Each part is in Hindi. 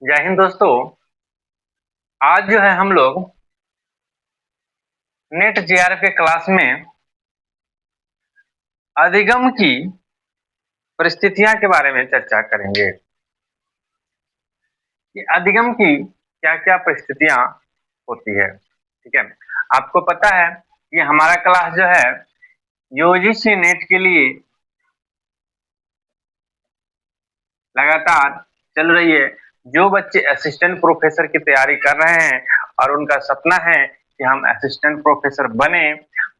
जय हिंद दोस्तों। आज जो है हम लोग नेट जेआरएफ के क्लास में अधिगम की परिस्थितियां के बारे में चर्चा करेंगे कि अधिगम की क्या-क्या परिस्थितियां होती है। ठीक है, आपको पता है कि हमारा क्लास जो है यूजीसी नेट के लिए लगातार चल रही है। जो बच्चे असिस्टेंट प्रोफेसर की तैयारी कर रहे हैं और उनका सपना है कि हम असिस्टेंट प्रोफेसर बने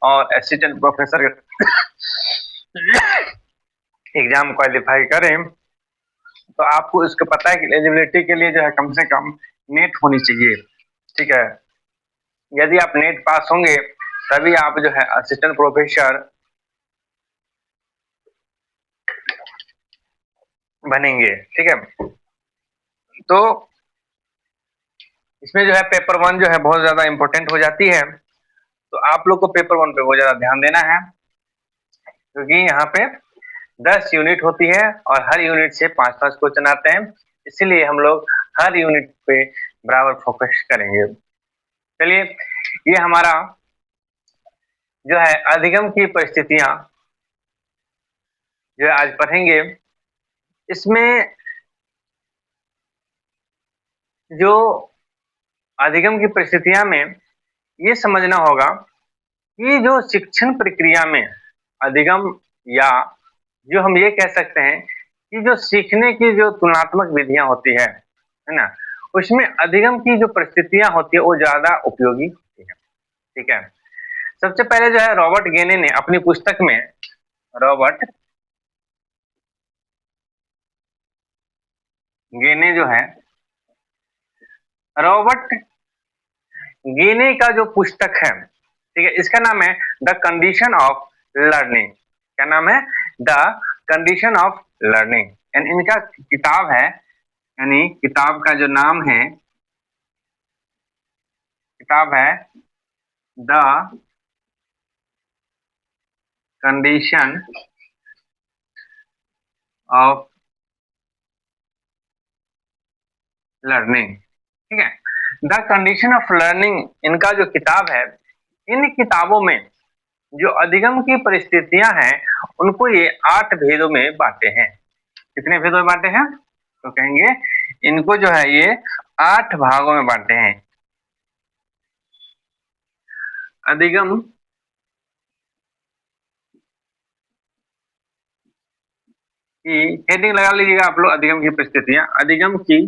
और असिस्टेंट प्रोफेसर एग्जाम क्वालिफाई करें, तो आपको इसको पता है कि एलिजिबिलिटी के लिए जो है कम से कम नेट होनी चाहिए। ठीक है, यदि आप नेट पास होंगे तभी आप जो है असिस्टेंट प्रोफेसर बनेंगे। ठीक है, तो इसमें जो है पेपर वन जो है बहुत ज्यादा इंपॉर्टेंट हो जाती है, तो आप लोग को पेपर वन पे बहुत ज्यादा ध्यान देना है, क्योंकि यहाँ पे 10 यूनिट होती है और हर यूनिट से 5-5 क्वेश्चन आते हैं, इसीलिए हम लोग हर यूनिट पे बराबर फोकस करेंगे। चलिए, ये हमारा जो है अधिगम की परिस्थितियां जो आज पढ़ेंगे। इसमें जो अधिगम की परिस्थितियां में ये समझना होगा कि जो शिक्षण प्रक्रिया में अधिगम, या जो हम ये कह सकते हैं कि जो सीखने की जो तुलनात्मक विधियां होती है ना, उसमें अधिगम की जो परिस्थितियां होती है वो ज्यादा उपयोगी होती है। ठीक है, सबसे पहले जो है रॉबर्ट गेने ने अपनी पुस्तक में, रॉबर्ट गेने जो है, रॉबर्ट गेने का जो पुस्तक है, ठीक है, इसका नाम है द कंडीशन ऑफ लर्निंग। क्या नाम है? The condition of learning. And इनका किताब है, यानी किताब का जो नाम है, किताब है द कंडीशन ऑफ लर्निंग। ठीक है, द कंडीशन ऑफ लर्निंग इनका जो किताब है, इन किताबों में जो अधिगम की परिस्थितियां हैं उनको ये 8 भेदों में बांटे हैं। कितने भेदों में बांटे हैं? तो कहेंगे इनको जो है ये 8 भागों में बांटे हैं। अधिगम की हेडिंग लगा लीजिएगा आप लोग, अधिगम की परिस्थितियां। अधिगम की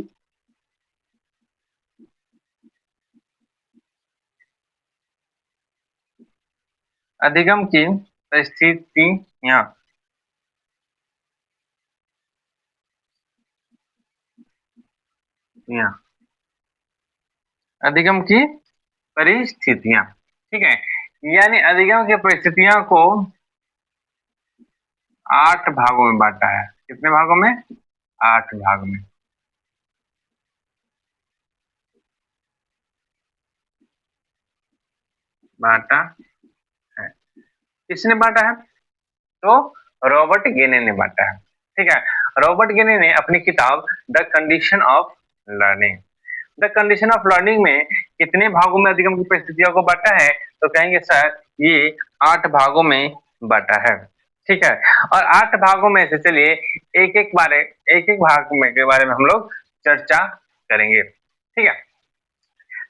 अधिगम की परिस्थितियां। अधिगम की परिस्थितियां, ठीक है, यानी अधिगम की परिस्थितियों को 8 भागों में बांटा है। कितने भागों में? 8 भाग में बांटा है। किसने बांटा है? तो रॉबर्ट गेने ने बांटा है। ठीक है, रॉबर्ट गेने ने अपनी किताब the condition of learning, the condition of learning में कितने भागों में अधिगम की परिस्थितियों को बांटा है? तो कहेंगे सर ये 8 भागों में बांटा है। ठीक है, और 8 भागों में से चलिए एक एक भाग में के बारे में हम लोग चर्चा करेंगे। ठीक है,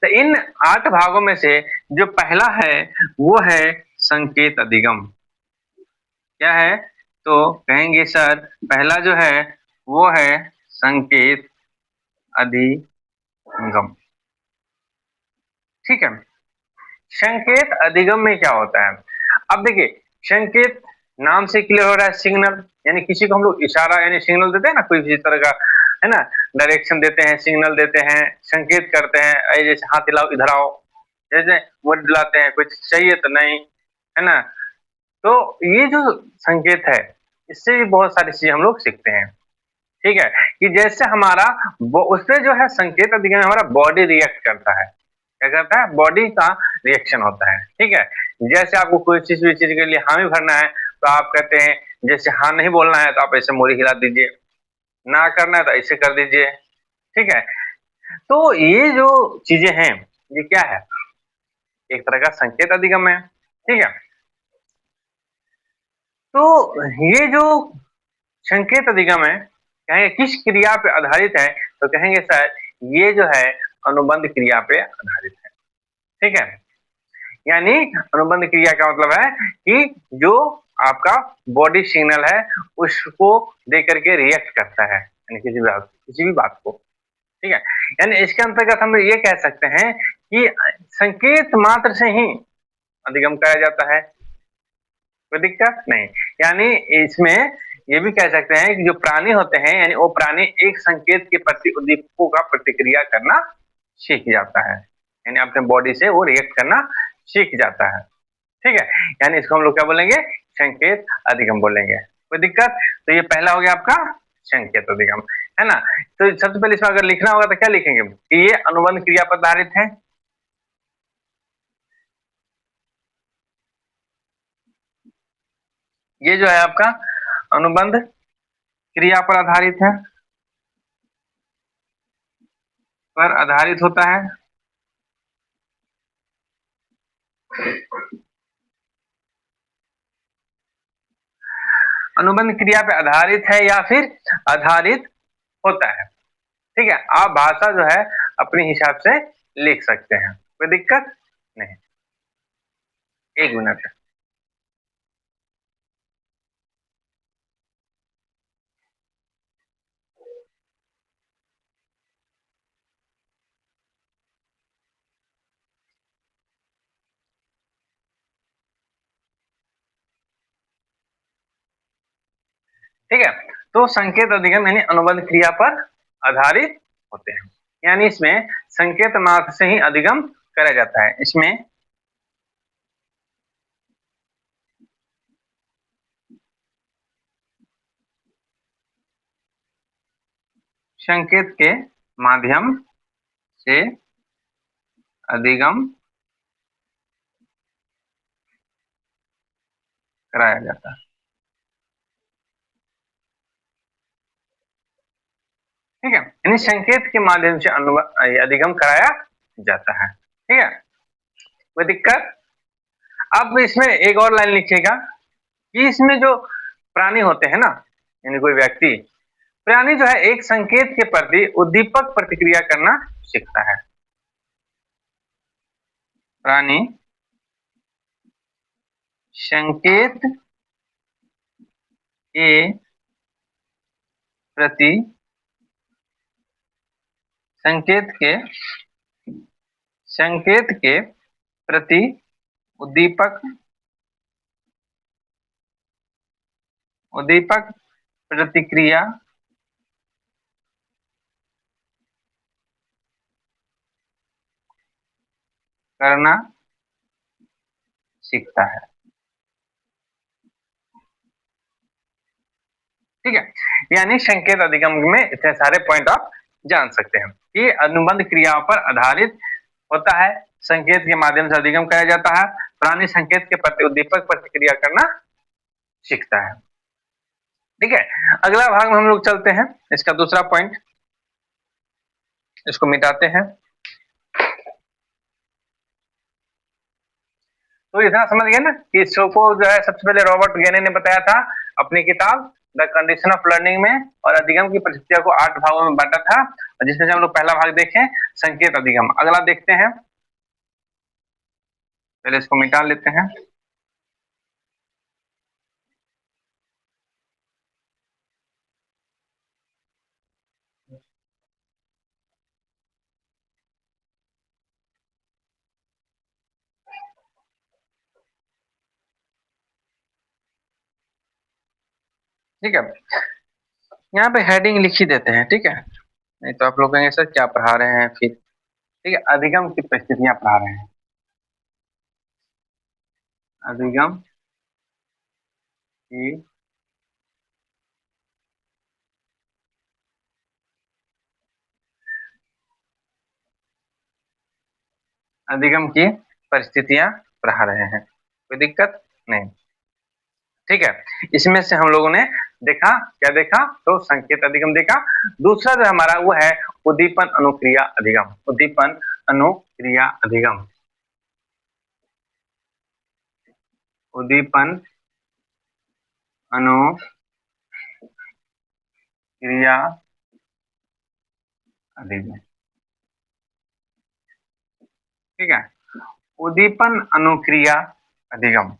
तो इन 8 भागों में से जो पहला है वो है संकेत अधिगम। क्या है? तो कहेंगे सर पहला जो है वो है संकेत अधिगम। ठीक है, संकेत अधिगम में क्या होता है? अब देखिए, संकेत नाम से क्लियर हो रहा है, सिग्नल, यानी किसी को हम लोग इशारा यानी सिग्नल देते हैं ना, कोई भी तरह का, है ना, डायरेक्शन देते हैं, सिग्नल देते हैं, संकेत करते हैं, जैसे हाथ हिलाओ, इधर आओ, जैसे वर्ड दिलाते हैं, कुछ चाहिए तो नहीं, है ना। तो ये जो संकेत है, इससे भी बहुत सारी चीजें हम लोग सीखते हैं। ठीक है, कि जैसे हमारा उससे जो है संकेत अधिगम में हमारा बॉडी रिएक्ट करता है। क्या करता है? बॉडी का रिएक्शन होता है। ठीक है, जैसे आपको कोई चीज भी चीज के लिए हामी भरना है तो आप कहते हैं, जैसे हाँ नहीं बोलना है तो आप ऐसे मोरी हिला दीजिए, ना करना है तो ऐसे कर दीजिए। ठीक है, तो ये जो चीजें हैं, ये क्या है, एक तरह का संकेत अधिगम है, ठीक है। तो ये जो संकेत अधिगम है, कहेंगे किस क्रिया पे आधारित है, तो कहेंगे सर ये जो है अनुबंध क्रिया पे आधारित है, ठीक है। यानी अनुबंध क्रिया का मतलब है कि जो आपका बॉडी सिग्नल है उसको दे करके रिएक्ट करता है, यानी किसी भी बात को, ठीक है। यानी इसके अंतर्गत हम ये कह सकते हैं कि संकेत मात्र से ही अधिगम कराया जाता है, कोई दिक्कत नहीं। यानी इसमें ये भी कह सकते हैं कि जो प्राणी होते हैं, यानी वो प्राणी एक संकेत के प्रति उद्दीपकों का प्रतिक्रिया करना सीख जाता है, यानी अपने बॉडी से वो रिएक्ट करना सीख जाता है, ठीक है। यानी इसको हम लोग क्या बोलेंगे, संकेत अधिगम बोलेंगे, कोई दिक्कत। तो ये पहला हो गया आपका संकेत अधिगम, है ना। तो सबसे पहले इसमें अगर लिखना होगा तो क्या लिखेंगे कि ये अनुबंध क्रिया पर आधारित है, ये जो है आपका अनुबंध क्रिया पर आधारित है, पर आधारित होता है। अनुबंध क्रिया पे आधारित है या फिर आधारित होता है, ठीक है। आप भाषा जो है अपने हिसाब से लिख सकते हैं, कोई दिक्कत नहीं। एक मिनट, ठीक है। तो संकेत अधिगम यानी अनुबंध क्रिया पर आधारित होते हैं, यानी इसमें संकेत मात्र से ही अधिगम करा जाता है। इसमें संकेत के माध्यम से अधिगम कराया जाता है, ठीक है। यानी संकेत के माध्यम से अधिगम कराया जाता है, ठीक है, कोई दिक्कत। अब इसमें एक और लाइन लिखिएगा कि इसमें जो प्राणी होते हैं ना, यानी कोई व्यक्ति, प्राणी जो है एक संकेत के प्रति उद्दीपक प्रतिक्रिया करना सीखता है। प्राणी संकेत के प्रति संकेत के संकेत के प्रति उद्दीपक उद्दीपक प्रतिक्रिया करना सीखता है, ठीक है। यानी संकेत अधिगम में इतने सारे पॉइंट आप जान सकते हैं कि अनुबंध क्रियाओं पर आधारित होता है, संकेत के माध्यम से अधिगम कराया जाता है, प्राणी संकेत के प्रति उद्दीपक प्रतिक्रिया करना सीखता है, ठीक है। अगला भाग में हम लोग चलते हैं, इसका दूसरा पॉइंट, इसको मिटाते हैं। तो इतना समझ गए ना कि शो को जो है सबसे पहले रॉबर्ट गेने ने बताया था अपनी किताब द कंडीशन ऑफ लर्निंग में, और अधिगम की प्रक्रिया को 8 भागों में बांटा था, जिसमें से हम लोग पहला भाग देखें संकेत अधिगम। अगला देखते हैं, पहले इसको मिटा लेते हैं। ठीक है, यहाँ पे हेडिंग लिख ही देते हैं, ठीक है, नहीं तो आप लोग कहेंगे सर क्या पढ़ा रहे हैं फिर, ठीक है। अधिगम की परिस्थितियां पढ़ा रहे हैं, अधिगम की अधिगम की परिस्थितियां पढ़ा रहे हैं, कोई दिक्कत नहीं, ठीक है, इसमें से हम लोगों ने देखा, क्या देखा, तो संकेत अधिगम देखा। दूसरा जो हमारा वो है उद्दीपन अनुक्रिया अधिगम। उद्दीपन अनुक्रिया अधिगम, उद्दीपन अनुक्रिया अधिगम, ठीक है, उद्दीपन अनुक्रिया अधिगम,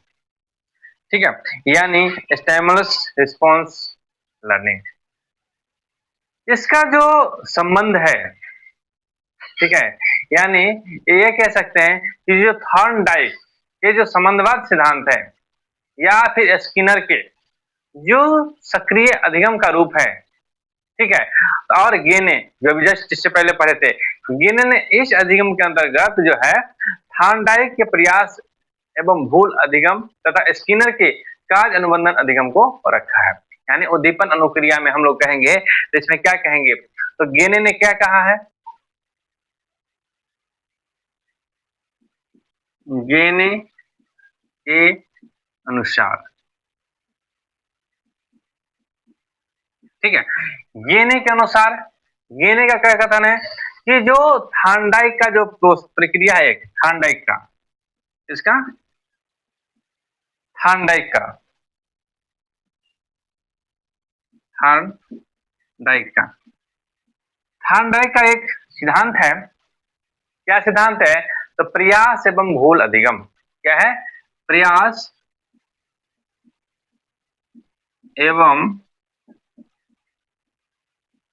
ठीक है, यानी स्टिमुलस रिस्पॉन्स लर्निंग। इसका जो संबंध है, ठीक है, यानी ये कह सकते हैं कि जो थॉर्नडाइक के जो संबंधवाद सिद्धांत है या फिर स्किनर के जो सक्रिय अधिगम का रूप है, ठीक है, और गेने जो भी जस्ट इससे पहले पढ़े थे, गेने ने इस अधिगम के अंतर्गत जो है थॉर्नडाइक के प्रयास एवं भूल अधिगम तथा स्किनर के कार्य अनुबंधन अधिगम को रखा है। यानी उद्दीपन अनुक्रिया में हम लोग कहेंगे तो इसमें क्या कहेंगे, तो गेने ने क्या कहा है, गेने के अनुसार, ठीक है, गेने के अनुसार, गेने का क्या कथन है कि जो थॉर्नडाइक का जो प्रक्रिया है, थॉर्नडाइक का, इसका थॉर्नडाइक का, थॉर्नडाइक का, थॉर्नडाइक का एक सिद्धांत है, क्या सिद्धांत है, तो प्रयास एवं भूल अधिगम। क्या है, प्रयास एवं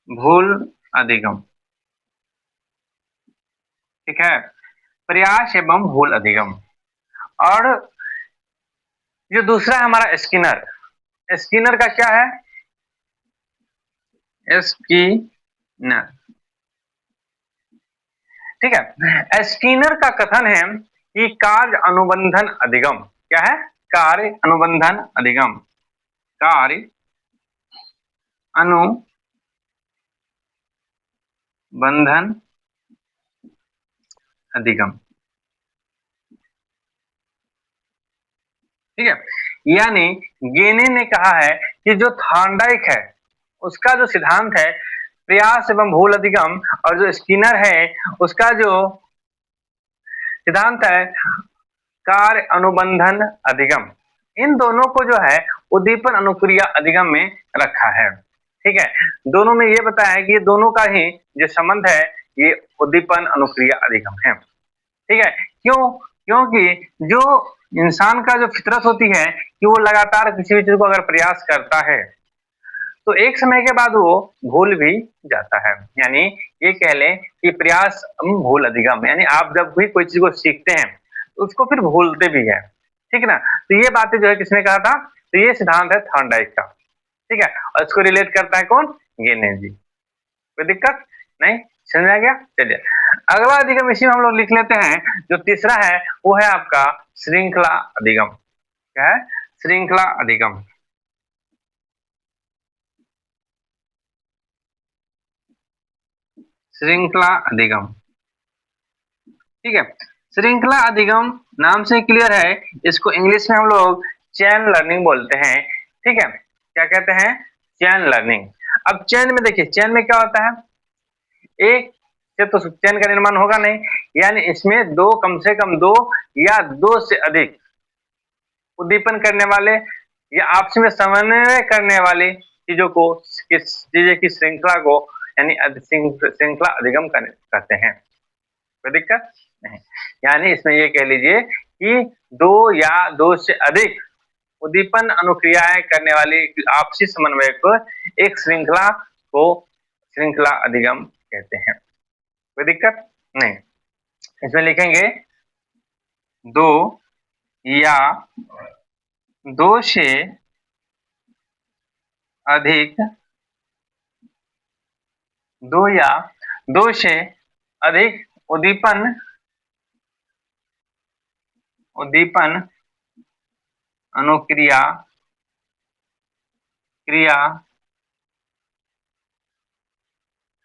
भूल अधिगम, ठीक है, प्रयास एवं भूल अधिगम। और जो दूसरा है हमारा स्किनर, स्किनर का क्या है, स्किनर, ठीक है, स्किनर का कथन है कि कार्य अनुबंधन अधिगम, क्या है, कार्य अनुबंधन अधिगम, कार्य अनुबंधन अधिगम, ठीक है, यानी गेने ने कहा है कि जो थॉर्नडाइक है उसका जो सिद्धांत है प्रयास एवं भूल अधिगम, और जो स्किनर है उसका जो सिद्धांत है कार्य अनुबंधन अधिगम, इन दोनों को जो है उद्दीपन अनुक्रिया अधिगम में रखा है। ठीक है, दोनों में ये बताया है कि ये दोनों का ही जो संबंध है ये उद्दीपन अनुक्रिया अधिगम है। ठीक है, क्यों, क्योंकि जो इंसान का जो फितरत होती है कि वो लगातार किसी भी चीज को अगर प्रयास करता है तो एक समय के बाद वो भूल भी जाता है। यानी ये कह लें कि प्रयास भूल अधिगम, यानी आप जब भी कोई चीज को सीखते हैं तो उसको फिर भूलते भी है। ठीक है ना, तो ये बातें जो है किसने कहा था, तो ये सिद्धांत है थॉर्नडाइक का। ठीक है, और इसको रिलेट करता है कौन, गेने जी। कोई दिक्कत नहीं, समझ आ गया। चलिए अगला अधिगम इसी में हम लोग लिख लेते हैं, जो तीसरा है वो है आपका श्रृंखला अधिगम। क्या है, श्रृंखला अधिगम। श्रृंखला अधिगम, ठीक है, श्रृंखला अधिगम नाम से क्लियर है, इसको इंग्लिश में हम लोग चेन लर्निंग बोलते हैं। ठीक है, क्या कहते हैं, चेन लर्निंग। अब चेन में देखिए, चेन में क्या होता है, एक से तो चेन का निर्माण होगा नहीं, यानी इसमें दो, कम से कम दो या दो से अधिक उद्दीपन करने वाले या आपस में समन्वय करने वाली चीजों को, चीजें की श्रृंखला को यानी श्रृंखला अधिगम कहते हैं। कोई दिक्कत नहीं, यानी इसमें ये कह लीजिए कि दो या दो से अधिक उद्दीपन अनुक्रियाएं करने वाली आपसी समन्वय को एक श्रृंखला को श्रृंखला अधिगम कहते हैं। कोई दिक्कत नहीं, इसमें लिखेंगे दो या दो से अधिक, दो या दो से अधिक उद्दीपन अनुक्रिया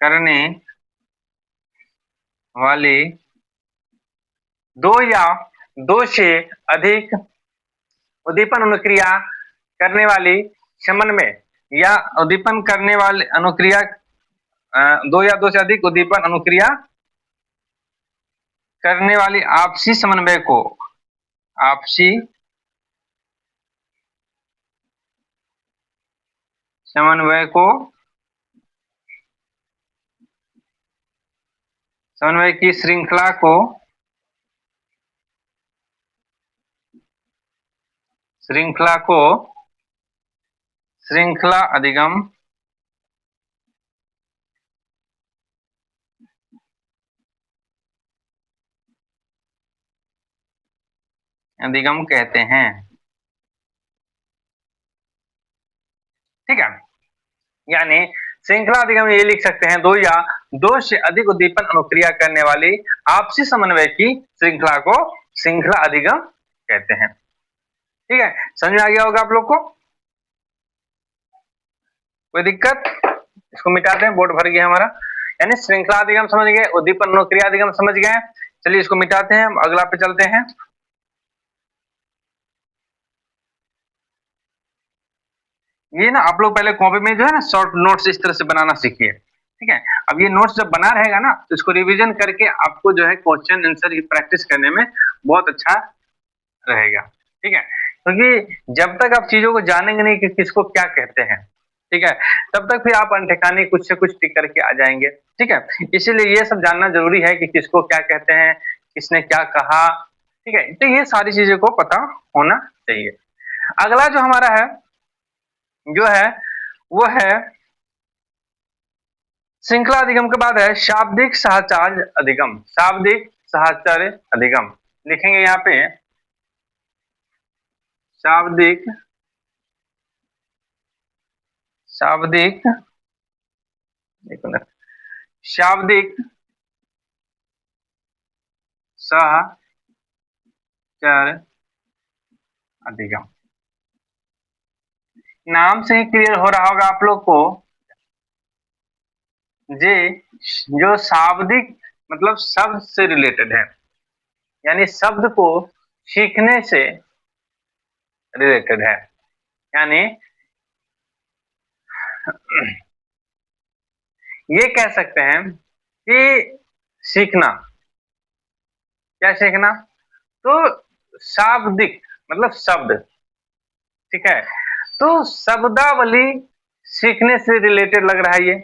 करने वाली, दो या दो से अधिक उद्दीपन अनुक्रिया करने वाली समन्वय या उद्दीपन करने वाली अनुक्रिया, दो या दो से अधिक उद्दीपन अनुक्रिया करने वाली आपसी समन्वय को, आपसी समन्वय को, समन्वय की श्रृंखला को, श्रृंखला को श्रृंखला अधिगम, अधिगम कहते हैं। ठीक है, यानी श्रृंखला अधिगम ये लिख सकते हैं, दो या दो से अधिक उद्दीपन अनुक्रिया करने वाली आपसी समन्वय की श्रृंखला को श्रृंखला अधिगम कहते हैं। ठीक है, समझ में आ गया होगा आप लोग को? कोई दिक्कत? इसको मिटाते हैं, बोर्ड भर गया हमारा। यानी श्रृंखला अधिगम समझ गए, उद्दीपन अनुक्रिया अधिगम समझ गए। चलिए इसको मिटाते हैं, अगला पे चलते हैं। ये ना आप लोग पहले कॉपी में जो है ना शॉर्ट नोट्स इस तरह से बनाना सीखिए। ठीक है, अब ये नोट्स जब बना रहेगा ना तो इसको रिवीजन करके आपको जो है क्वेश्चन आंसर की प्रैक्टिस करने में बहुत अच्छा रहेगा। ठीक है, क्योंकि जब तक आप चीजों को जानेंगे नहीं कि किसको क्या कहते हैं, ठीक है, तब तक फिर आप अनठिकाने कुछ से कुछ टिक करके आ जाएंगे। ठीक है, इसीलिए ये सब जानना जरूरी है कि किसको क्या कहते हैं, किसने क्या कहा। ठीक है, तो ये सारी चीजों को पता होना चाहिए। अगला जो हमारा है जो है वो है श्रृंखला अधिगम के बाद है शाब्दिक साहचर्य अधिगम। शाब्दिक साहचर्य अधिगम लिखेंगे यहाँ पे, शाब्दिक, शाब्दिक, शाब्दिक साहचर्य अधिगम। नाम से ही क्लियर हो रहा होगा आप लोग को, जे जो शाब्दिक मतलब शब्द से रिलेटेड है, यानी शब्द को सीखने से रिलेटेड है। यानी ये कह सकते हैं कि सीखना, क्या सीखना? तो शाब्दिक मतलब शब्द, ठीक है, तो शब्दावली सीखने से रिलेटेड लग रहा है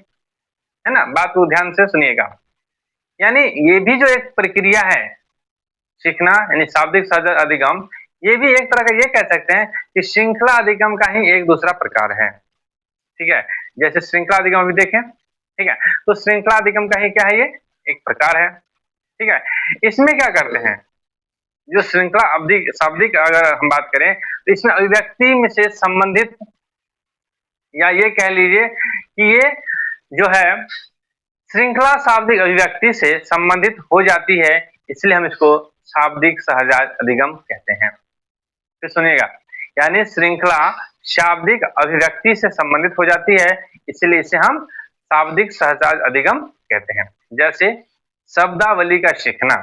ना। बात को ध्यान से सुनिएगा, यानी ये भी जो एक प्रक्रिया है सीखना, यानी शाब्दिक साहचर्य अधिगम, ये भी एक तरह का ये कह सकते हैं कि श्रृंखला अधिगम का ही एक दूसरा प्रकार है। ठीक है, जैसे श्रृंखला अधिगम अभी देखें, ठीक है, तो श्रृंखला अधिगम का ही क्या है, ये एक प्रकार है। ठीक है, इसमें क्या करते हैं, जो श्रृंखला अवधि शाब्दिक अगर हम बात करें तो इसमें अभिव्यक्ति में से संबंधित, या ये कह लीजिए कि ये जो है श्रृंखला शाब्दिक अभिव्यक्ति से संबंधित हो जाती है, इसलिए हम इसको शाब्दिक साहचर्य अधिगम कहते हैं। फिर सुनिएगा, यानी श्रृंखला शाब्दिक अभिव्यक्ति से संबंधित हो जाती है, इसलिए इसे हम शाब्दिक साहचर्य अधिगम कहते हैं। जैसे शब्दावली का सीखना,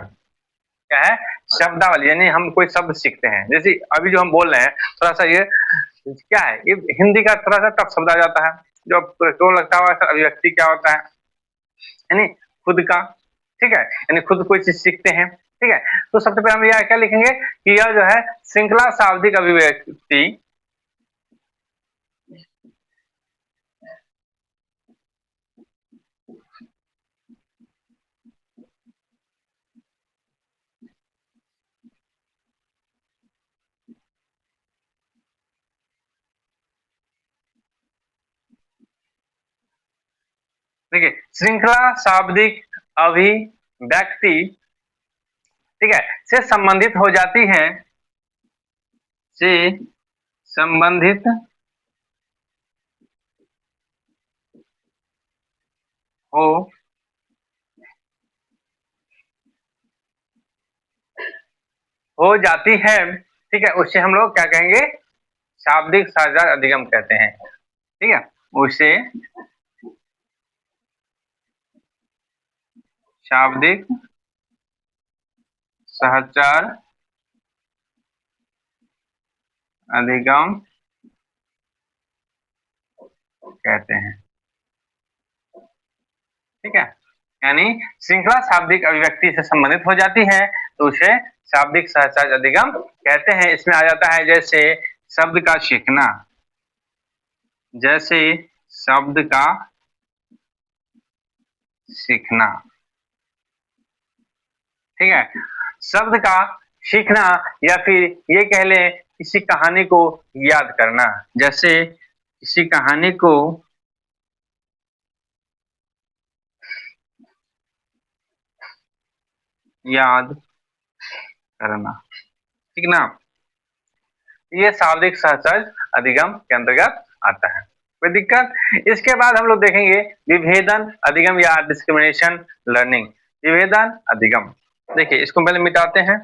क्या है? शब्दावली, यानी हम कोई शब्द सीखते हैं, जैसे अभी जो हम बोल रहे हैं, थोड़ा सा ये क्या है, ये हिंदी का थोड़ा सा टफ शब्द आ जाता है, जो आपको लगता है अभिव्यक्ति क्या होता है, यानी खुद का। ठीक है, यानी खुद कोई चीज सीखते हैं। ठीक है, तो सबसे पहले हम यह क्या लिखेंगे कि यह जो है श्रृंखला शाब्दिक अभिव्यक्ति, देखिए श्रृंखला शाब्दिक अभिव्यक्ति, ठीक है, से संबंधित हो जाती है, से संबंधित हो जाती है। ठीक है, उससे हम लोग क्या कहेंगे, शाब्दिक साहचर्य अधिगम कहते हैं। ठीक है, उसे शाब्दिक साहचर्य अधिगम कहते हैं। ठीक है, यानी श्रृंखला शाब्दिक अभिव्यक्ति से संबंधित हो जाती है तो उसे शाब्दिक सहचर्य अधिगम कहते हैं। इसमें आ जाता है जैसे शब्द का सीखना, जैसे शब्द का सीखना। ठीक है, शब्द का सीखना या फिर ये कह लें किसी कहानी को याद करना, जैसे किसी कहानी को याद करना। ठीक ना, ये शाब्दिक सहचर्य अधिगम के अंतर्गत आता है। कोई दिक्कत? इसके बाद हम लोग देखेंगे विभेदन अधिगम या डिस्क्रिमिनेशन लर्निंग। विभेदन अधिगम, देखिए इसको पहले मिटाते हैं।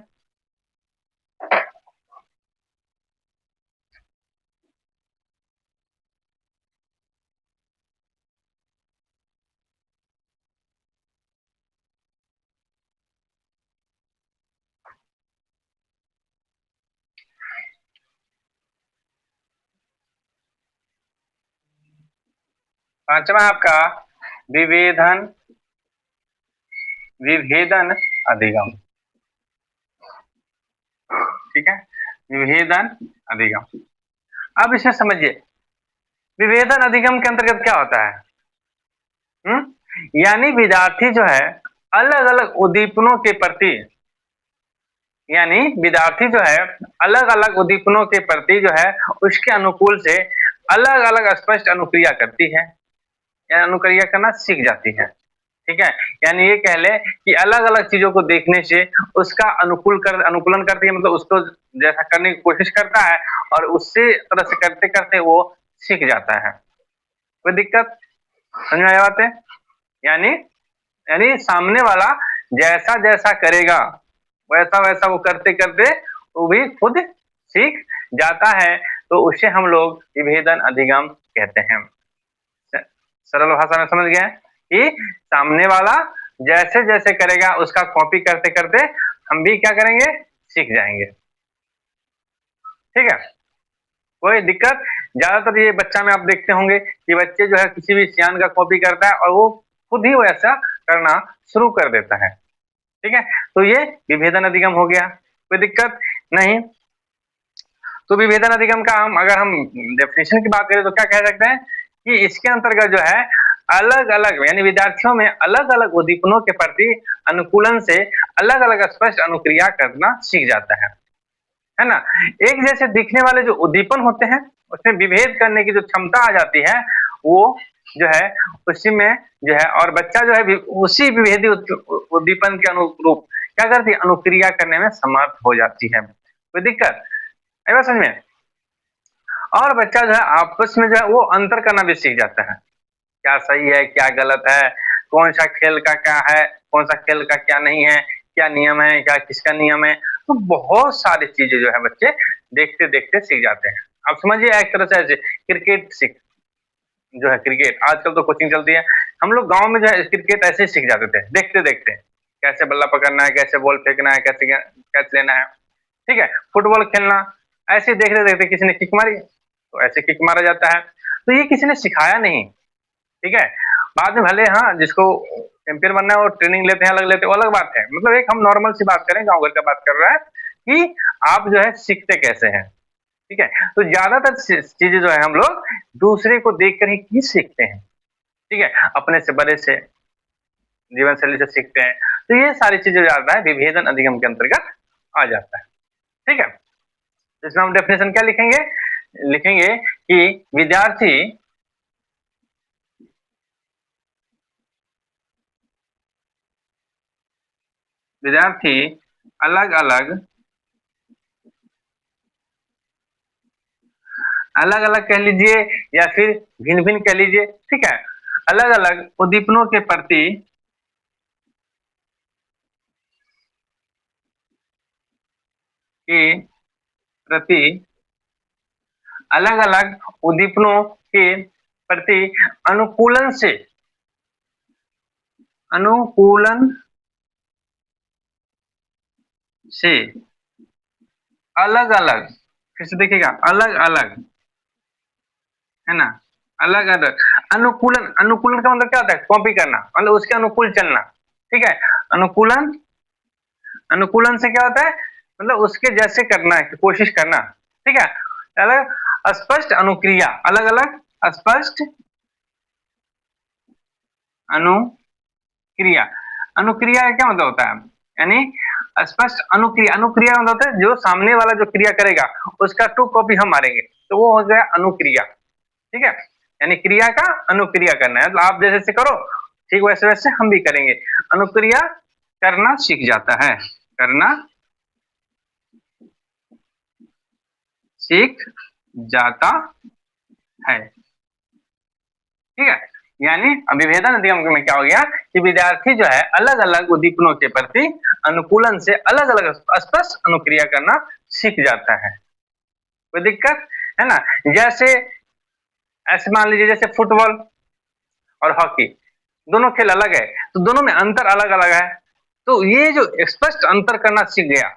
पांचवा आपका विभेदन विभेदन अधिगम। ठीक है, विभेदन अधिगम। अब इसे समझिए, विभेदन अधिगम के अंतर्गत क्या होता है? यानी विद्यार्थी जो है अलग अलग उद्दीपनों के प्रति, यानी विद्यार्थी जो है अलग अलग उद्दीपनों के प्रति जो है उसके अनुकूल से अलग अलग स्पष्ट अनुक्रिया करती है या अनुक्रिया करना सीख जाती है। ठीक है, यानी ये कह ले कि अलग अलग चीजों को देखने से उसका अनुकूलन करती है, मतलब उसको जैसा करने की कोशिश करता है और उससे तरह से करते करते वो सीख जाता है। कोई दिक्कत? समझ में आया बात है? यानी यानी सामने वाला जैसा जैसा करेगा वैसा वैसा वो करते करते वो भी खुद सीख जाता है, तो उसे हम लोग विभेदन अधिगम कहते हैं। सरल भाषा में समझ गए कि सामने वाला जैसे जैसे करेगा उसका कॉपी करते करते हम भी क्या करेंगे, सीख जाएंगे। ठीक है, कोई दिक्कत? ज्यादातर ये बच्चा में आप देखते होंगे कि बच्चे जो है किसी भी सियान का कॉपी करता है और वो खुद ही वैसा करना शुरू कर देता है। ठीक है, तो ये विभेदन अधिगम हो गया। कोई दिक्कत नहीं? तो विभेदन अधिगम का हम डेफिनेशन की बात करें तो क्या कह सकते हैं कि इसके अंतर्गत जो है अलग अलग यानी विद्यार्थियों में अलग अलग उद्दीपनों के प्रति अनुकूलन से अलग अलग स्पष्ट अनुक्रिया करना सीख जाता है ना। एक जैसे दिखने वाले जो उद्दीपन होते हैं उसमें विभेद करने की जो क्षमता आ जाती है वो जो है उसी में जो है, और बच्चा जो है उसी विभेदी उद्दीपन के अनुरूप क्या करती है, अनुक्रिया करने में समर्थ हो जाती है। कोई दिक्कत? है समझ में? और बच्चा जो है आपस में जो है वो अंतर करना भी सीख जाता है, क्या सही है क्या गलत है, कौन सा खेल का क्या है, कौन सा खेल का क्या नहीं है, क्या नियम है, क्या किसका नियम है। तो बहुत सारी चीजें जो है बच्चे देखते देखते सीख जाते हैं। अब समझिए एक तरह से ऐसे क्रिकेट सीख जो है, क्रिकेट आजकल तो कोचिंग चलती है, हम लोग गांव में जो है क्रिकेट ऐसे ही सीख जाते थे देखते देखते, कैसे बल्ला पकड़ना है, कैसे बॉल फेंकना है, कैसे कैच लेना है। ठीक है, फुटबॉल खेलना ऐसे देखते देखते किसी ने किक मारी तो ऐसे किक मारा जाता है, तो ये किसी ने सिखाया नहीं। ठीक है, बाद में भले हाँ जिसको एम्पायर बनना है वो ट्रेनिंग लेते हैं, अलग लेते हैं, वो अलग बात है। मतलब एक हम नॉर्मल सी बात करें, गाँव घर का बात कर रहा है कि आप जो है सीखते कैसे हैं। ठीक है, तो ज्यादातर चीजें जो है हम लोग दूसरे को देखकर ही सीखते हैं। ठीक है, अपने से बड़े से जीवन शैली से सीखते हैं, तो ये सारी चीजें ज्यादा है विभेदन अधिगम के अंतर्गत आ जाता है। ठीक है, इसमें हम डेफिनेशन क्या लिखेंगे, लिखेंगे कि विद्यार्थी विद्यार्थी अलग अलग अलग अलग कह लीजिए या फिर भिन्न भिन्न कह लीजिए। ठीक है, अलग अलग उद्दीपनों के प्रति अलग अलग उद्दीपनों के प्रति अनुकूलन से अनुकूलन से अलग अलग, फिर से देखिएगा अलग अलग, है ना, अलग अलग। अनुकूलन, अनुकूलन का मतलब क्या होता है? कॉपी करना, मतलब उसके अनुकूल चलना। ठीक है, अनुकूलन, अनुकूलन से क्या होता है? मतलब उसके जैसे करना है, कोशिश करना। ठीक है, अलग स्पष्ट अनुक्रिया, अलग अलग स्पष्ट अनुक्रिया। अनुक्रिया का क्या मतलब होता है? यानी स्पष्ट अनुक्रिया, अनुक्रिया मतलब होता है जो सामने वाला जो क्रिया करेगा उसका टू कॉपी हम मारेंगे, तो वो हो गया अनुक्रिया। ठीक है, यानी क्रिया का अनुक्रिया करना है, मतलब आप जैसे से करो ठीक वैसे वैसे हम भी करेंगे। अनुक्रिया करना सीख जाता है, करना सीख जाता है। ठीक है, यानी विभेदन अधिगम में क्या हो गया कि विद्यार्थी जो है अलग अलग उद्दीपनों के प्रति अनुकूलन से अलग अलग स्पष्ट अनुक्रिया करना सीख जाता है। कोई दिक्कत है ना? जैसे ऐसे मान लीजिए जैसे फुटबॉल और हॉकी दोनों खेल अलग है, तो दोनों में अंतर अलग अलग है, तो ये जो स्पष्ट अंतर करना सीख गया,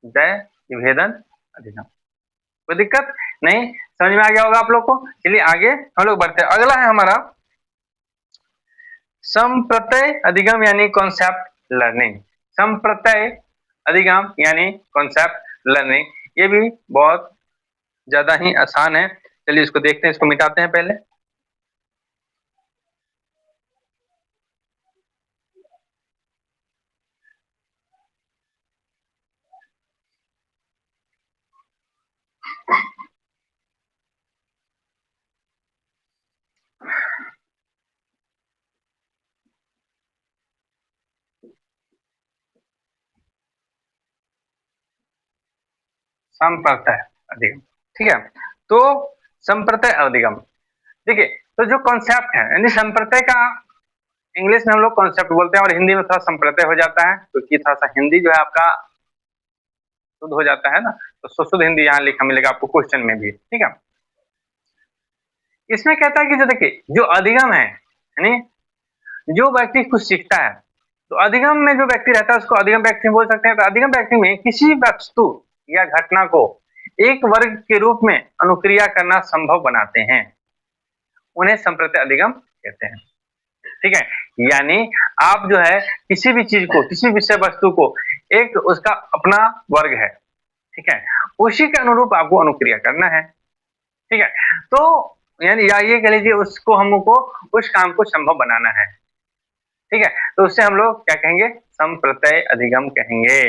जय विभेदन अधिगम। कोई दिक्कत नहीं, समझ में आ गया होगा आप लोग को। चलिए आगे हम लोग बढ़ते हैं। अगला है हमारा संप्रत्यय अधिगम यानी कॉन्सेप्ट लर्निंग। संप्रत्यय अधिगम यानी कॉन्सेप्ट लर्निंग, ये भी बहुत ज्यादा ही आसान है। चलिए इसको देखते हैं, इसको मिटाते हैं पहले। संप्रत्यय अधिगम, ठीक है। तो संप्रत्यय अधिगम, देखिए, तो जो कॉन्सेप्ट है यानी संप्रत्यय का इंग्लिश में हम लोग कॉन्सेप्ट बोलते हैं और हिंदी में थोड़ा संप्रत्यय हो जाता है, क्योंकि थोड़ा सा हिंदी जो है आपका शुद्ध हो जाता है ना, तो शुद्ध हिंदी यहाँ लिखा मिलेगा आपको क्वेश्चन में भी। ठीक है, इसमें कहता है कि जो देखिए जो अधिगम है यानी जो व्यक्ति कुछ सीखता है, तो अधिगम में जो व्यक्ति रहता है उसको अधिगम व्यक्ति बोल सकते हैं। तो अधिगम व्यक्ति में किसी वस्तु या घटना को एक वर्ग के रूप में अनुक्रिया करना संभव बनाते हैं, उन्हें संप्रत्यय अधिगम कहते हैं। ठीक है, यानी आप जो है किसी भी चीज को, किसी विषय वस्तु को एक उसका अपना वर्ग है, ठीक है, उसी के अनुरूप आपको अनुक्रिया करना है। ठीक है, तो यानी या ये कह लीजिए उसको हमको उस काम को संभव बनाना है। ठीक है, तो उससे हम लोग क्या कहेंगे? संप्रत्यय अधिगम कहेंगे।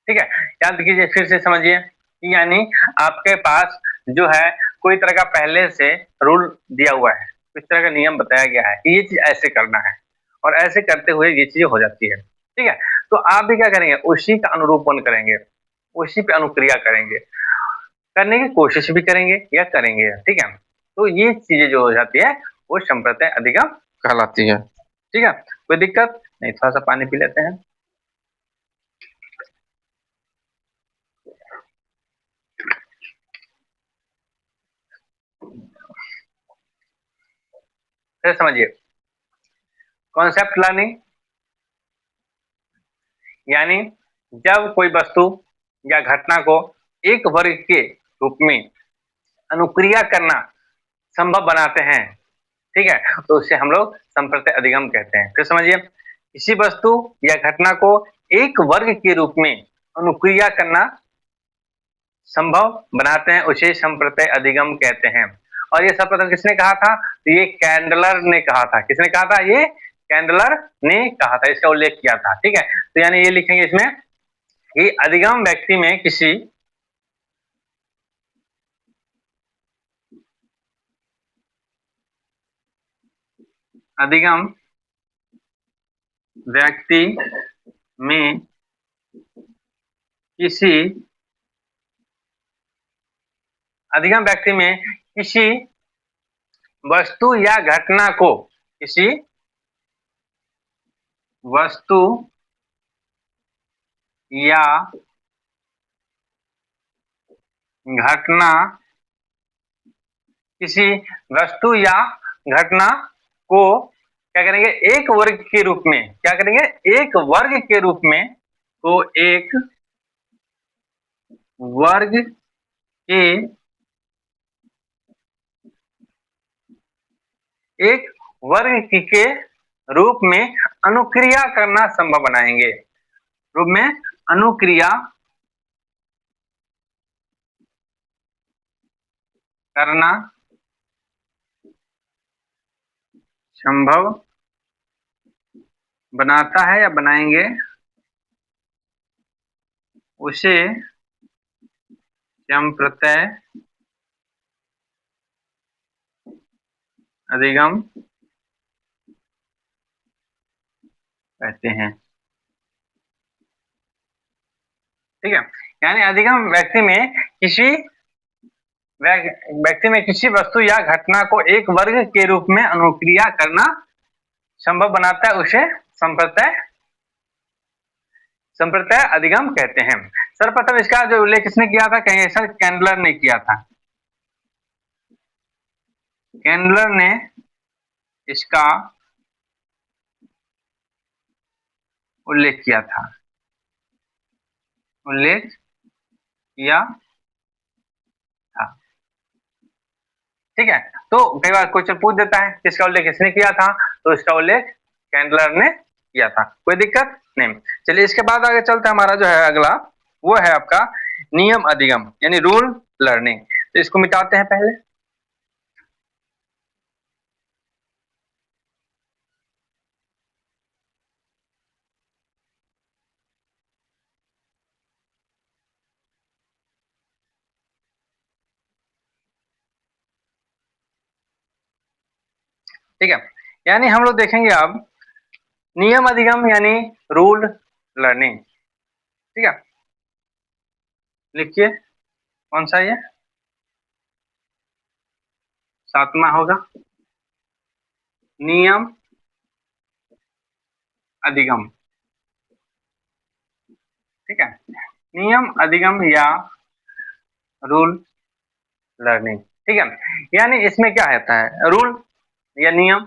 ठीक है, याद कीजिए, फिर से समझिए, यानी आपके पास जो है कोई तरह का पहले से रूल दिया हुआ है, इस तरह का नियम बताया गया है कि ये चीज ऐसे करना है, और ऐसे करते हुए ये चीजें हो जाती है। ठीक है, तो आप भी क्या करेंगे? उसी का अनुरूपण करेंगे, उसी पे अनुक्रिया करेंगे, करने की कोशिश भी करेंगे या करेंगे। ठीक है, तो ये चीजें जो हो जाती है वो संप्रत्यय अधिगम कहलाती है। ठीक है, कोई दिक्कत नहीं, थोड़ा सा पानी पी लेते हैं। फिर समझिए, कॉन्सेप्ट लर्निंग यानी जब कोई वस्तु या घटना को एक वर्ग के रूप में अनुक्रिया करना संभव बनाते हैं, ठीक है, तो उसे हम लोग संप्रत्यय अधिगम कहते हैं। फिर समझिए, किसी वस्तु या घटना को एक वर्ग के रूप में अनुक्रिया करना संभव बनाते हैं, उसे संप्रत्यय अधिगम कहते हैं। और ये सब प्रथम किसने कहा था? तो ये कैंडलर ने कहा था। किसने कहा था? ये कैंडलर ने कहा था, इसका उल्लेख किया था। ठीक है, तो यानी ये लिखेंगे इसमें कि अधिगम व्यक्ति में किसी अधिगम व्यक्ति में किसी अधिगम व्यक्ति में किसी वस्तु या घटना को, किसी वस्तु या घटना, किसी वस्तु या घटना को क्या करेंगे? एक वर्ग के रूप में, क्या करेंगे? एक वर्ग के रूप में, तो एक वर्ग के एक वर्ग के रूप में अनुक्रिया करना संभव बनाएंगे। रूप में अनुक्रिया करना संभव बनाता है या बनाएंगे, उसे संप्रत्यय अधिगम कहते हैं। ठीक है, यानी अधिगम व्यक्ति में किसी वस्तु या घटना को एक वर्ग के रूप में अनुक्रिया करना संभव बनाता है, उसे संप्रत्यय अधिगम कहते हैं। सर्वप्रथम इसका जो उल्लेख किसने किया था? कहेंगे सर कैंडलर ने किया था। कैंडलर ने इसका उल्लेख किया था। ठीक है, तो कई बार क्वेश्चन पूछ देता है किसका उल्लेख किसने किया था, तो इसका उल्लेख कैंडलर ने किया था। कोई दिक्कत नहीं। चलिए इसके बाद आगे चलते हैं। हमारा जो है अगला वो है आपका नियम अधिगम यानी रूल लर्निंग। तो इसको मिटाते हैं पहले। ठीक है, यानी हम लोग देखेंगे अब नियम अधिगम यानी रूल लर्निंग। ठीक है, लिखिए कौन सा ये 7वां होगा नियम अधिगम। ठीक है, नियम अधिगम या रूल लर्निंग। ठीक है, यानी इसमें क्या होता है? रूल या नियम।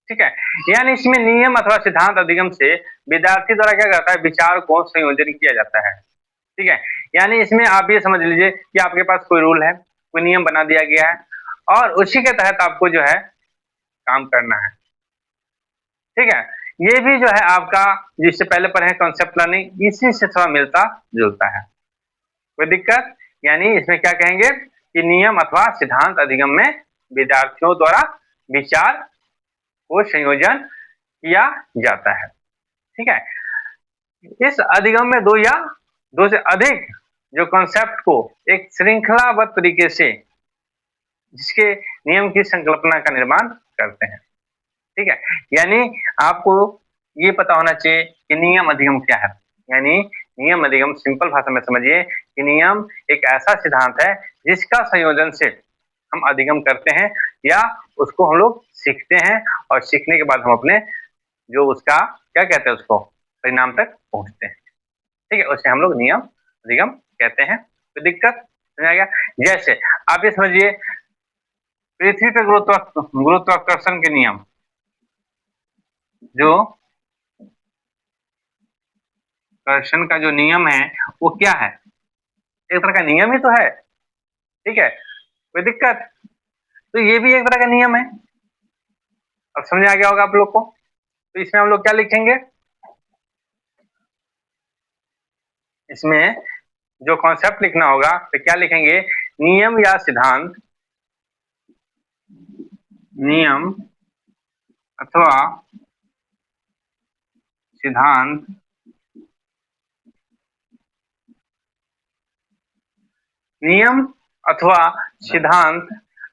ठीक है, यानी इसमें नियम अथवा सिद्धांत अधिगम से विद्यार्थी द्वारा क्या करता है? विचार को संयोजन किया जाता है। ठीक है, यानी इसमें आप ये समझ लीजिए कि आपके पास कोई रूल है, कोई नियम बना दिया गया है और उसी के तहत आपको जो है काम करना है। ठीक है, ये भी जो है आपका जिससे पहले पढ़े कॉन्सेप्ट लर्निंग, इसी से थोड़ा मिलता जुलता है। कोई दिक्कत? यानी इसमें क्या कहेंगे कि नियम अथवा सिद्धांत अधिगम में विद्यार्थियों द्वारा विचार को संयोजन किया जाता है। ठीक है, इस अधिगम में दो या दो से अधिक जो कॉन्सेप्ट को एक श्रृंखलाबद्ध तरीके से जिसके नियम की संकल्पना का निर्माण करते हैं। ठीक है, यानी आपको ये पता होना चाहिए कि नियम अधिगम क्या है। यानी नियम अधिगम सिंपल भाषा में समझिए कि नियम एक ऐसा सिद्धांत है जिसका संयोजन से हम अधिगम करते हैं या उसको हम लोग सीखते हैं और सीखने के बाद हम अपने जो उसका क्या कहते हैं उसको परिणाम तक पहुंचते हैं। ठीक है, उसे हम लोग नियम अधिगम कहते हैं। तो दिक्कत समझ आ गया? जैसे आप ये समझिए पृथ्वी पर गुरुत्वाकर्षण के नियम, जो कर्षण का जो नियम है वो क्या है? एक तरह का नियम ही तो है। ठीक है, कोई दिक्कत? तो ये भी एक तरह का नियम है। अब समझ आ गया होगा आप लोग को। तो इसमें हम लोग क्या लिखेंगे? इसमें जो कॉन्सेप्ट लिखना होगा तो क्या लिखेंगे? नियम या सिद्धांत, नियम अथवा सिद्धांत नियम अथवा सिद्धांत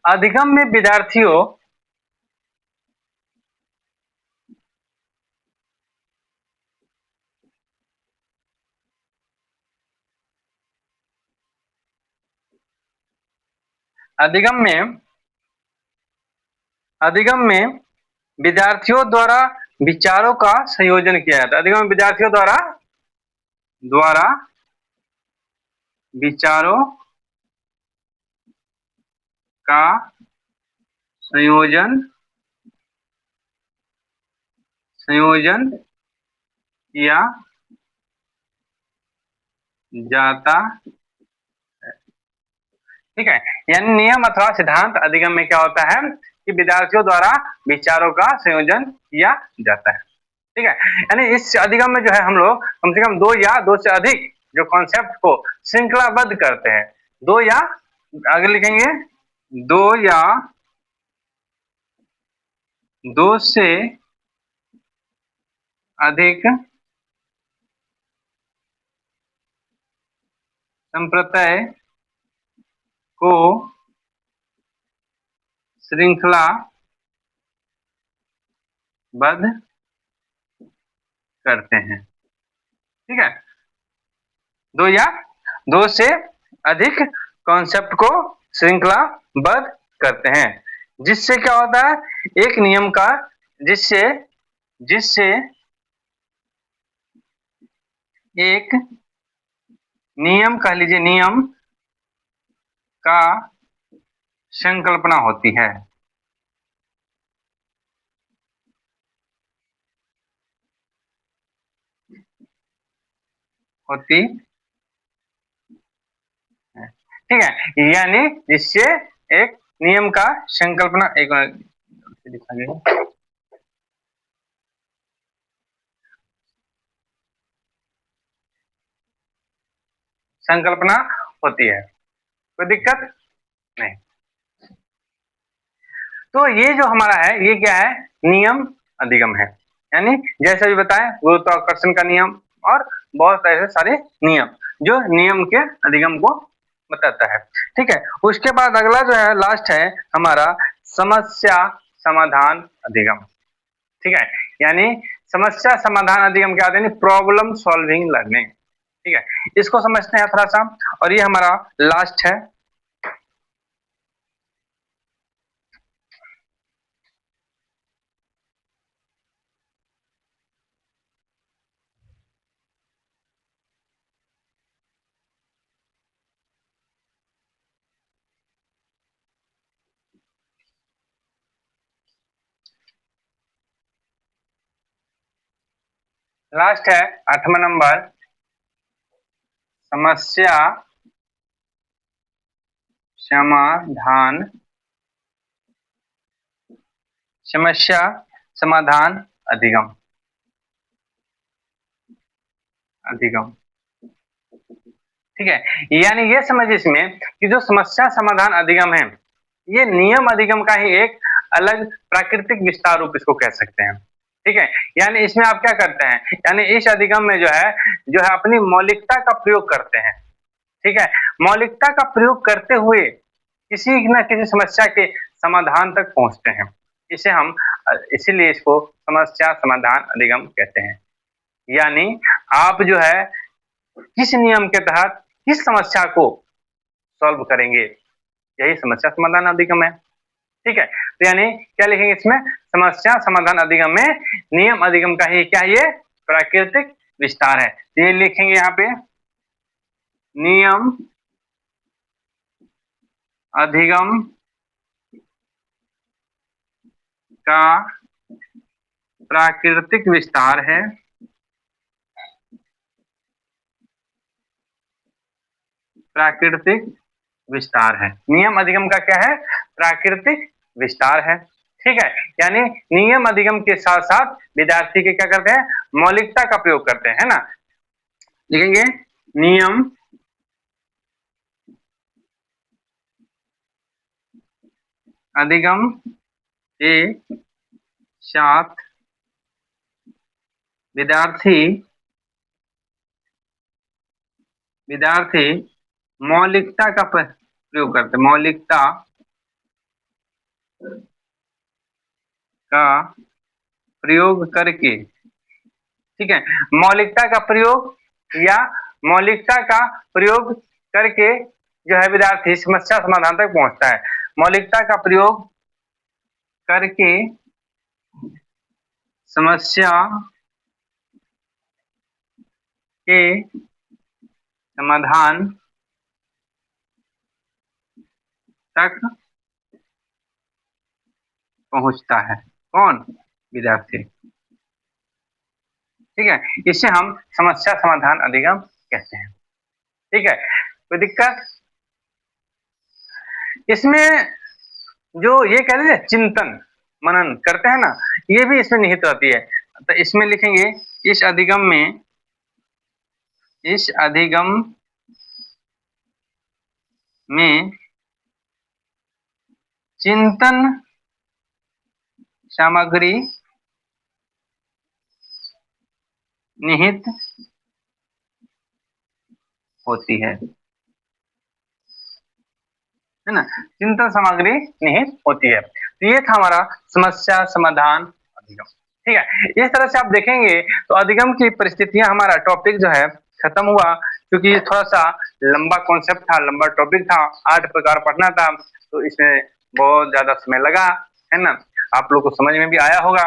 अधिगम में विद्यार्थियों अधिगम में विद्यार्थियों द्वारा विचारों का संयोजन किया जाता है। अधिगम में विद्यार्थियों द्वारा विचारों का संयोजन किया जाता है। ठीक है, यानी नियम अथवा सिद्धांत अधिगम में क्या होता है कि विद्यार्थियों द्वारा विचारों का संयोजन किया जाता है। ठीक है, यानी इस अधिगम में जो है हम लोग कम से कम दो या दो से अधिक जो कॉन्सेप्ट को श्रृंखलाबद्ध करते हैं, दो या आगे लिखेंगे दो या दो से अधिक संप्रत्यय को श्रृंखलाबद्ध करते हैं। ठीक है, दो या दो से अधिक कॉन्सेप्ट को श्रृंखलाबद्ध करते हैं, जिससे क्या होता है, एक नियम का जिससे जिससे एक नियम कह लीजिए नियम का संकल्पना होती है। होती है। ठीक है, यानी जिससे एक नियम का संकल्पना एक दिखा गया संकल्पना होती है, कोई दिक्कत नहीं। तो ये जो हमारा है ये क्या है, नियम अधिगम है। यानी जैसे भी बताएं गुरुत्वाकर्षण का नियम और बहुत ऐसे सारे नियम जो नियम के अधिगम को बताता है। ठीक है, उसके बाद अगला जो है लास्ट है हमारा समस्या समाधान अधिगम। ठीक है, यानी समस्या समाधान अधिगम क्या होता है, प्रॉब्लम सॉल्विंग लर्निंग। ठीक है, इसको समझते हैं थोड़ा सा, और ये हमारा लास्ट है। लास्ट है 8वां नंबर, समस्या समाधान समस्या समाधान अधिगम। अधिगम ठीक है, यानी ये समझिए इसमें कि जो समस्या समाधान अधिगम है ये नियम अधिगम का ही एक अलग प्राकृतिक विस्तार रूप इसको कह सकते हैं। ठीक है, यानी इसमें आप क्या करते हैं, यानी इस अधिगम में जो है अपनी मौलिकता का प्रयोग करते हैं। ठीक है, मौलिकता का प्रयोग करते हुए किसी न किसी समस्या के समाधान तक पहुंचते हैं। इसे हम इसीलिए इसको समस्या समाधान अधिगम कहते हैं। यानी आप जो है किस नियम के तहत किस समस्या को सॉल्व करेंगे, यही समस्या समाधान अधिगम है। ठीक है, तो यानी क्या लिखेंगे इसमें, समस्या समाधान अधिगम में नियम अधिगम का ही क्या ये प्राकृतिक विस्तार है। तो ये लिखेंगे यहाँ पे नियम अधिगम का प्राकृतिक विस्तार है। प्राकृतिक विस्तार है, नियम अधिगम का क्या है, प्राकृतिक विस्तार है। ठीक है, यानी नियम अधिगम के साथ साथ विद्यार्थी के क्या करते हैं, मौलिकता का प्रयोग करते हैं, है ना। लिखेंगे नियम अधिगम के साथ विद्यार्थी मौलिकता का प्रयोग करते, मौलिकता का प्रयोग करके। ठीक है, मौलिकता का प्रयोग या मौलिकता का प्रयोग करके जो है विद्यार्थी समस्या समाधान तक पहुंचता है। मौलिकता का प्रयोग करके समस्या के समाधान तक पहुंचता है, कौन, विद्यार्थी। ठीक है, इसे हम समस्या समाधान अधिगम कहते हैं। ठीक है, कोई दिक्कत इसमें जो ये कह रहे हैं चिंतन मनन करते हैं ना, ये भी इसमें निहित रहती है। तो इसमें लिखेंगे इस अधिगम में, इस अधिगम में चिंतन सामग्री निहित होती है ना, चिंतन सामग्री निहित होती है। तो ये था हमारा समस्या समाधान अधिगम। ठीक है, इस तरह से आप देखेंगे तो अधिगम की परिस्थितियां, हमारा टॉपिक जो है खत्म हुआ, क्योंकि थोड़ा सा लंबा कॉन्सेप्ट था, लंबा टॉपिक था, 8 प्रकार पढ़ना था, तो इसमें बहुत ज्यादा समय लगा, है ना। आप लोग को समझ में भी आया होगा।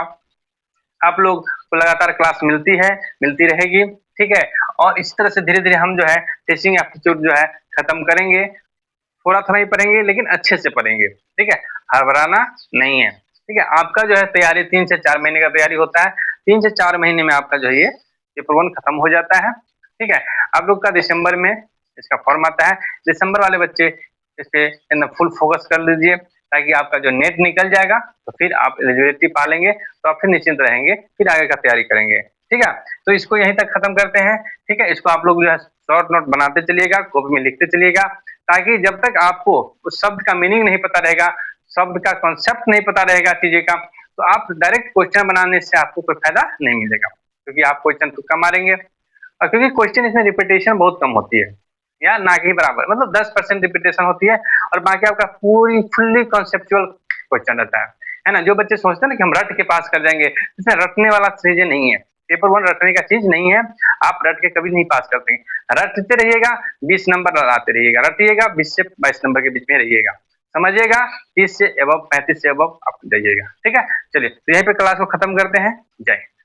आप लोग को लगातार क्लास मिलती है, मिलती रहेगी, ठीक है। और इस तरह से धीरे धीरे हम जो है टीचिंग एप्टीट्यूड जो है खत्म करेंगे। थोड़ा थोड़ा ही पढ़ेंगे, लेकिन अच्छे से पढ़ेंगे, ठीक है, हड़बड़ाना नहीं है, ठीक है। आपका जो है तैयारी 3 से 4 महीने का तैयारी होता है, 3 से 4 महीने में आपका जो है ये पेपर 1 खत्म हो जाता है, ठीक है। आप लोग का दिसंबर में इसका फॉर्म आता है। दिसंबर वाले बच्चे इस पे फुल फोकस कर लीजिए, ताकि आपका जो नेट निकल जाएगा, तो फिर आप एलिजिबिलिटी पा लेंगे, तो आप फिर निश्चिंत रहेंगे, फिर आगे का तैयारी करेंगे, ठीक है। तो इसको यहीं तक खत्म करते हैं, ठीक है। इसको आप लोग जो है शॉर्ट नोट बनाते चलिएगा, कॉपी में लिखते चलिएगा, ताकि जब तक आपको उस शब्द का मीनिंग नहीं पता रहेगा, शब्द का कॉन्सेप्ट नहीं पता रहेगा चीजें का, तो आप डायरेक्ट क्वेश्चन बनाने से आपको कोई फायदा नहीं मिलेगा, क्योंकि आप क्वेश्चन तुक्का मारेंगे, और क्योंकि क्वेश्चन इसमें रिपीटेशन बहुत कम होती है, या ना कि बराबर, मतलब 10% रिपीटेशन होती है, और बाकी आपका पूरी फुल्ली कॉन्सेप्चुअल क्वेश्चन रहता है ना। जो बच्चे सोचते हैं ना कि हम रट के पास कर जाएंगे, इसमें रटने वाला चीजें नहीं है, पेपर 1 रटने का चीज नहीं है। आप रट के कभी नहीं पास करते, रटते रहिएगा, 20 नंबर लाते रहिएगा, रटिएगा 20 से 22 नंबर के बीच में रहिएगा, समझिएगा, 30 से एबव 35 से एबव आप जाइएगा, ठीक है। चलिए, तो यहीं पे क्लास को खत्म करते हैं। जय हिंद।